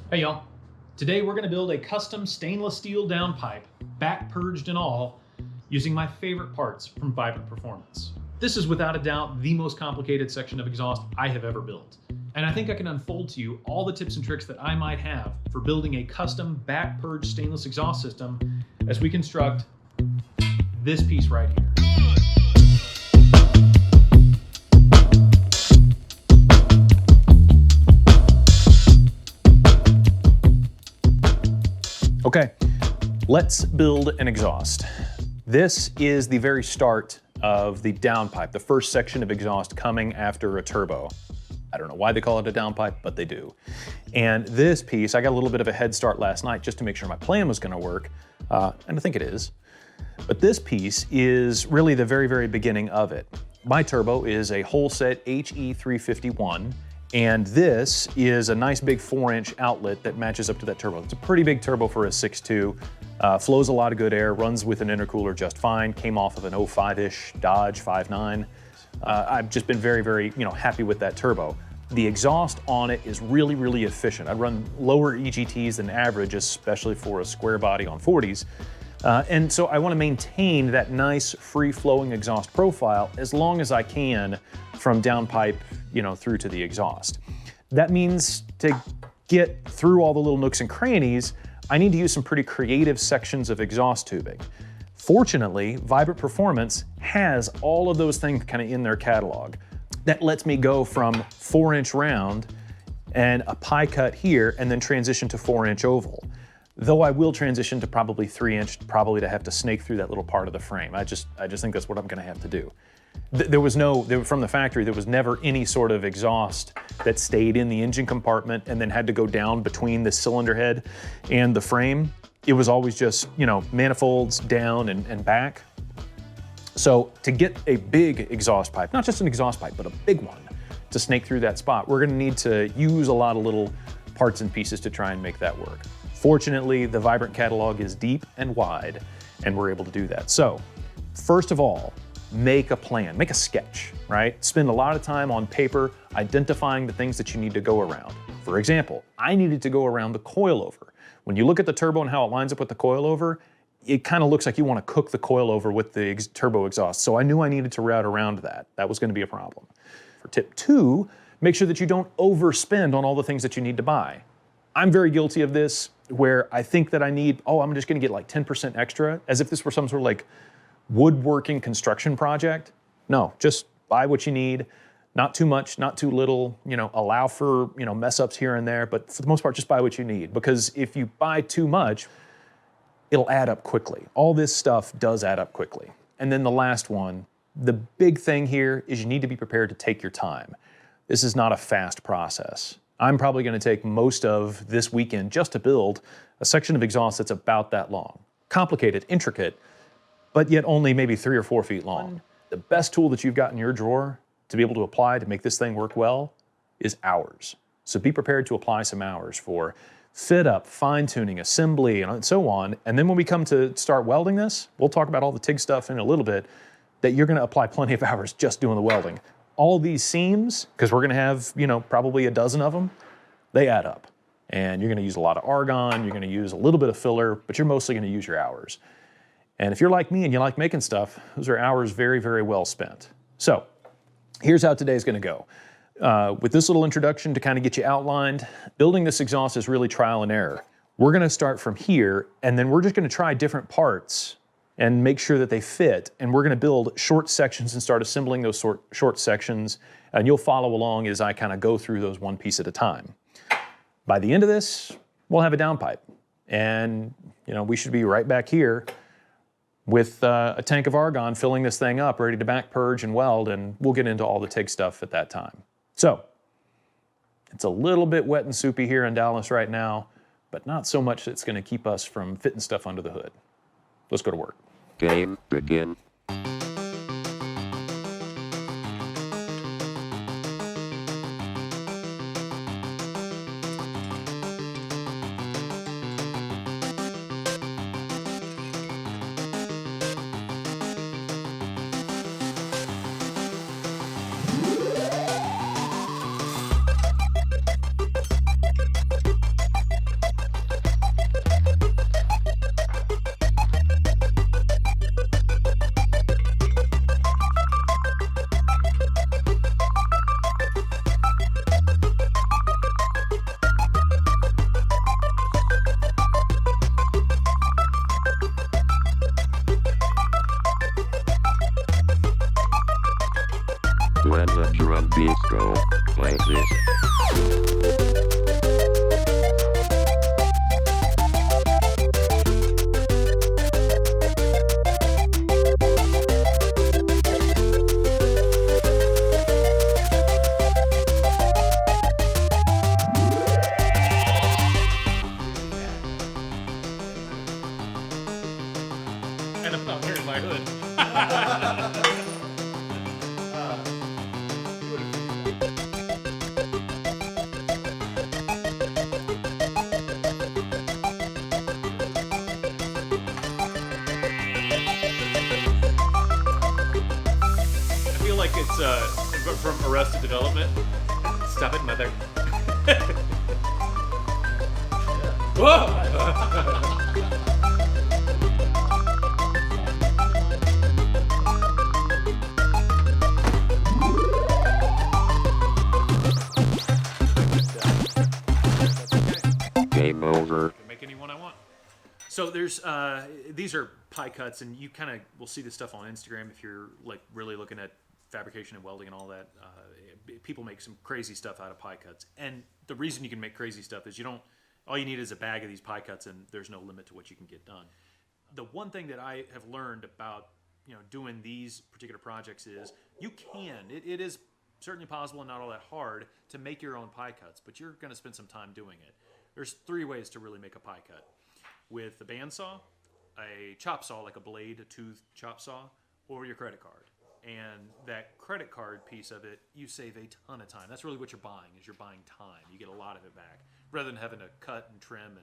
Hey y'all, today we're going to build a custom stainless steel downpipe, back purged and all, using my favorite parts from Vibrant Performance. This is without a doubt the most complicated section of exhaust I have ever built. And I think I can unfold to you all the tips and tricks that I might have for building a custom back purged stainless exhaust system as we construct this piece right here. Okay, let's build an exhaust. This is the very start of the downpipe, the first section of exhaust coming after a turbo. I don't know why they call it a downpipe, but they do. And this piece, I got a little bit of a head start last night just to make sure my plan was gonna work, and I think it is. But this piece is really the very, very beginning of it. My turbo is a whole set HE351, and this is a nice big 4-inch outlet that matches up to that turbo. It's a pretty big turbo for a 6.2, flows a lot of good air, runs with an intercooler just fine, came off of an 05-ish Dodge 5.9. I've just been very, very happy with that turbo. The exhaust on it is really, really efficient. I run lower EGTs than average, especially for a square body on 40s. And so I want to maintain that nice free-flowing exhaust profile as long as I can from downpipe, through to the exhaust. That means to get through all the little nooks and crannies, I need to use some pretty creative sections of exhaust tubing. Fortunately, Vibrant Performance has all of those things kind of in their catalog. That lets me go from 4-inch round and a pie cut here and then transition to 4-inch oval. Though I will transition to probably 3-inch, probably to have to snake through that little part of the frame. I just think that's what I'm gonna have to do. From the factory, there was never any sort of exhaust that stayed in the engine compartment and then had to go down between the cylinder head and the frame. It was always just, manifolds down and back. So to get a big exhaust pipe, not just an exhaust pipe, but a big one to snake through that spot, we're gonna need to use a lot of little parts and pieces to try and make that work. Fortunately, the Vibrant catalog is deep and wide, and we're able to do that. So, first of all, make a plan, make a sketch, right? Spend a lot of time on paper identifying the things that you need to go around. For example, I needed to go around the coilover. When you look at the turbo and how it lines up with the coilover, it kind of looks like you want to cook the coilover with the turbo exhaust. So I knew I needed to route around that. That was going to be a problem. For tip 2, make sure that you don't overspend on all the things that you need to buy. I'm very guilty of this, where I think that I need, I'm just gonna get like 10% extra, as if this were some sort of like woodworking construction project. No, just buy what you need, not too much, not too little, allow for, mess ups here and there, but for the most part, just buy what you need. Because if you buy too much, it'll add up quickly. All this stuff does add up quickly. And then the last one, the big thing here is you need to be prepared to take your time. This is not a fast process. I'm probably going to take most of this weekend just to build a section of exhaust that's about that long. Complicated, intricate, but yet only maybe 3 or 4 feet long. The best tool that you've got in your drawer to be able to apply to make this thing work well is hours. So be prepared to apply some hours for fit up, fine tuning, assembly, and so on. And then when we come to start welding this, we'll talk about all the TIG stuff in a little bit, that you're going to apply plenty of hours just doing the welding. All these seams, because we're gonna have, probably a dozen of them, they add up. And you're gonna use a lot of argon, you're gonna use a little bit of filler, but you're mostly gonna use your hours. And if you're like me and you like making stuff, those are hours very, very well spent. So here's how today's gonna go. With this little introduction to kind of get you outlined, building this exhaust is really trial and error. We're gonna start from here, and then we're just gonna try different parts and make sure that they fit. And we're gonna build short sections and start assembling those short sections. And you'll follow along as I kind of go through those one piece at a time. By the end of this, we'll have a downpipe. And we should be right back here with a tank of argon filling this thing up, ready to back purge and weld, and we'll get into all the TIG stuff at that time. So, it's a little bit wet and soupy here in Dallas right now, but not so much that it's gonna keep us from fitting stuff under the hood. Let's go to work. Game begin. When the drum beats go like this. And I'm not wearing my hood. I feel like it's from Arrested Development. Stop it, mother. Whoa! Game over. Can make anyone I want. So there's these are pie cuts, and you kind of will see this stuff on Instagram if you're like really looking at fabrication and welding and all that. People make some crazy stuff out of pie cuts, and the reason you can make crazy stuff is all you need is a bag of these pie cuts, and there's no limit to what you can get done. The one thing that I have learned about doing these particular projects is it is certainly possible and not all that hard to make your own pie cuts, but you're going to spend some time doing it. There's 3 ways to really make a pie cut: with a bandsaw, a chop saw like a blade, a tooth chop saw, or your credit card. And that credit card piece of it, you save a ton of time. That's really what you're buying, is you're buying time. You get a lot of it back, rather than having to cut and trim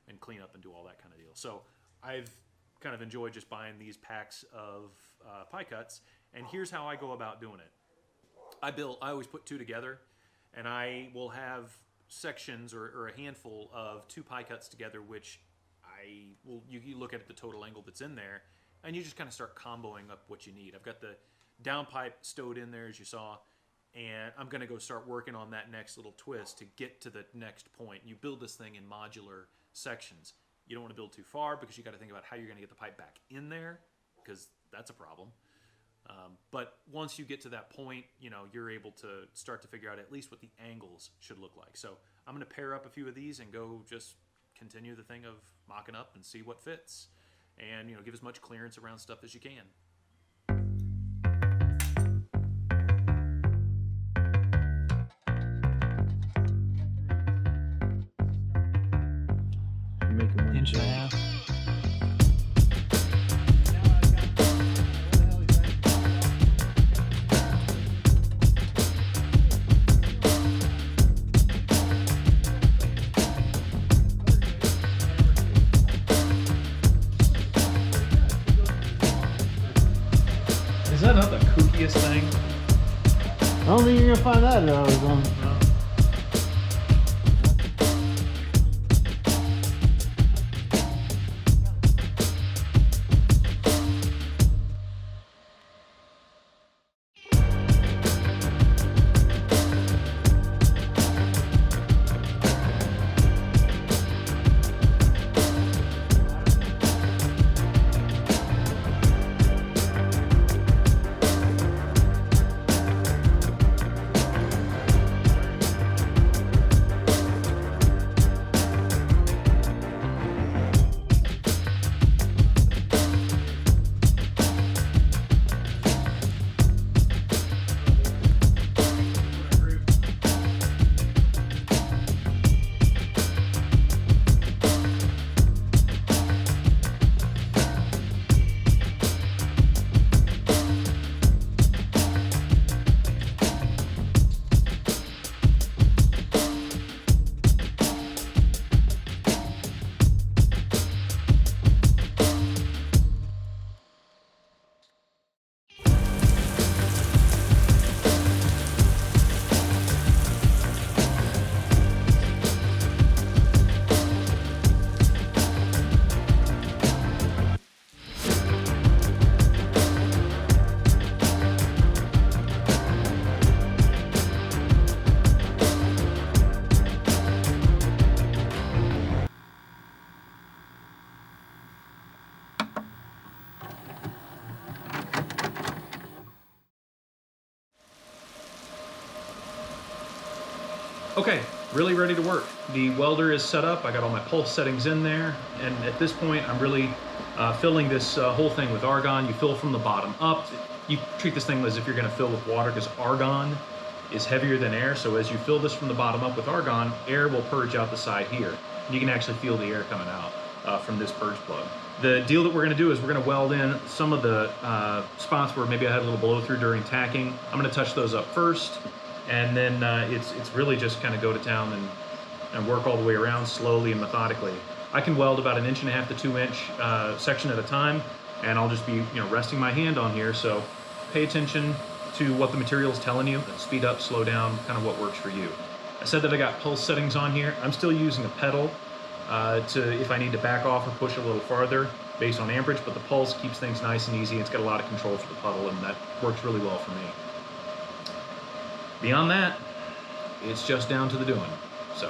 and clean up and do all that kind of deal. So I've kind of enjoyed just buying these packs of pie cuts, and here's how I go about doing it. I always put 2 together, and I will have sections or a handful of 2 pie cuts together, which you look at the total angle that's in there, and you just kind of start comboing up what you need. I've got the downpipe stowed in there, as you saw, and I'm going to go start working on that next little twist to get to the next point. You build this thing in modular sections. You don't want to build too far because you got to think about how you're going to get the pipe back in there, because that's a problem. But once you get to that point, you're able to start to figure out at least what the angles should look like. So I'm going to pair up a few of these and go just continue the thing of mocking up and see what fits, and give as much clearance around stuff as you can. Make them Inch and a half. Is that not the kookiest thing? I don't think you're gonna find that at Arizona. Okay, really ready to work. The welder is set up. I got all my pulse settings in there. And at this point, I'm really filling this whole thing with argon. You fill from the bottom up. You treat this thing as if you're gonna fill with water because argon is heavier than air. So as you fill this from the bottom up with argon, air will purge out the side here. You can actually feel the air coming out from this purge plug. The deal that we're gonna do is we're gonna weld in some of the spots where maybe I had a little blow through during tacking. I'm gonna touch those up first. And then it's really just kind of go to town and work all the way around slowly and methodically. I can weld about 1.5 to 2 inch section at a time, and I'll just be resting my hand on here. So pay attention to what the material is telling you. Speed up, slow down, kind of what works for you. I said that I got pulse settings on here. I'm still using a pedal to if I need to back off or push a little farther based on amperage, but the pulse keeps things nice and easy. It's got a lot of control for the puddle, and that works really well for me. Beyond that, it's just down to the doing. So.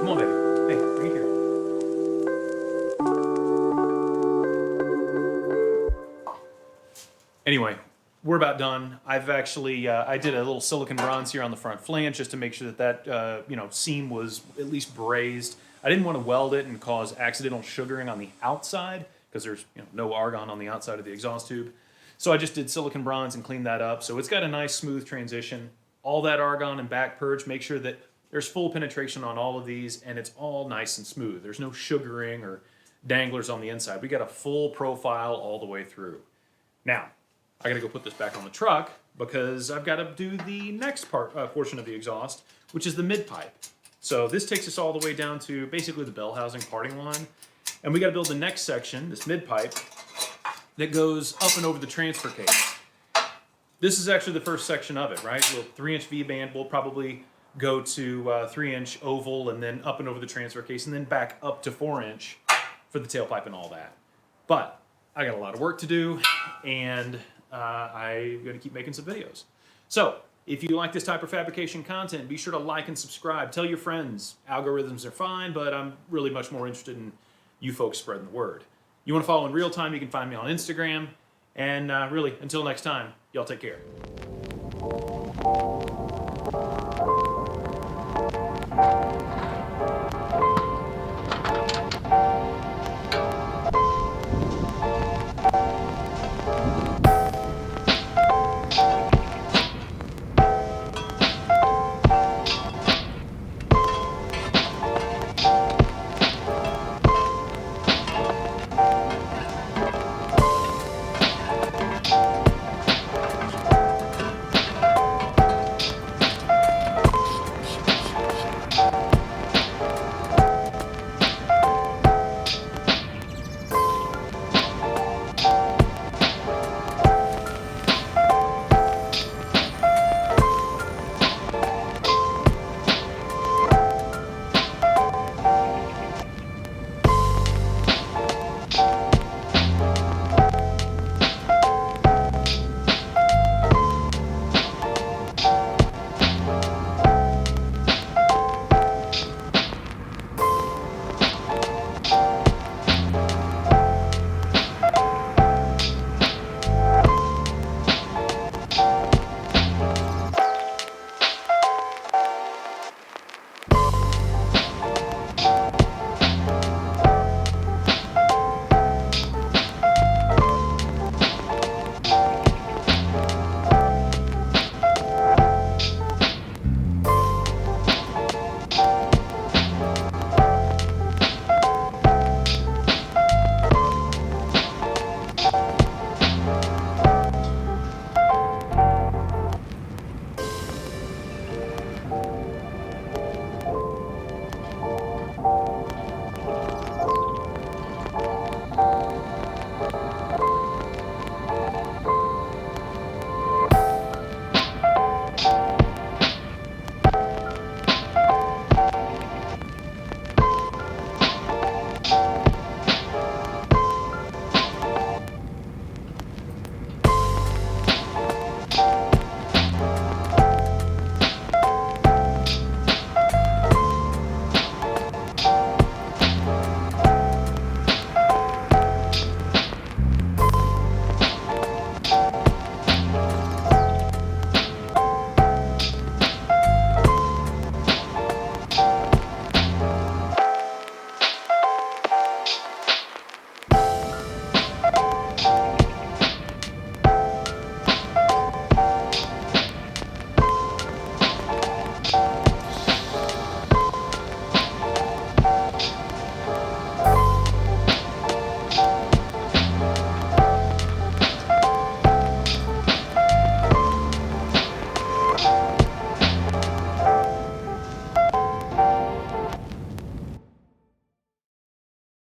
Come on, baby. Hey, right here. Anyway, we're about done. I've actually, I did a little silicon bronze here on the front flange just to make sure that seam was at least brazed. I didn't want to weld it and cause accidental sugaring on the outside because there's no argon on the outside of the exhaust tube. So I just did silicon bronze and cleaned that up. So it's got a nice smooth transition. All that argon and back purge, make sure that there's full penetration on all of these and it's all nice and smooth. There's no sugaring or danglers on the inside. We got a full profile all the way through. Now, I gotta go put this back on the truck because I've got to do the next portion of the exhaust, which is the mid pipe. So this takes us all the way down to basically the bell housing parting line. And we gotta build the next section, this mid pipe, that goes up and over the transfer case. This is actually the first section of it, right? A little 3-inch V-band will probably go to 3-inch oval and then up and over the transfer case and then back up to 4-inch for the tailpipe and all that. But I got a lot of work to do and I'm going to keep making some videos. So if you like this type of fabrication content, be sure to like and subscribe. Tell your friends. Algorithms are fine, but I'm really much more interested in you folks spreading the word. You want to follow in real time, you can find me on Instagram. And really, until next time, y'all take care.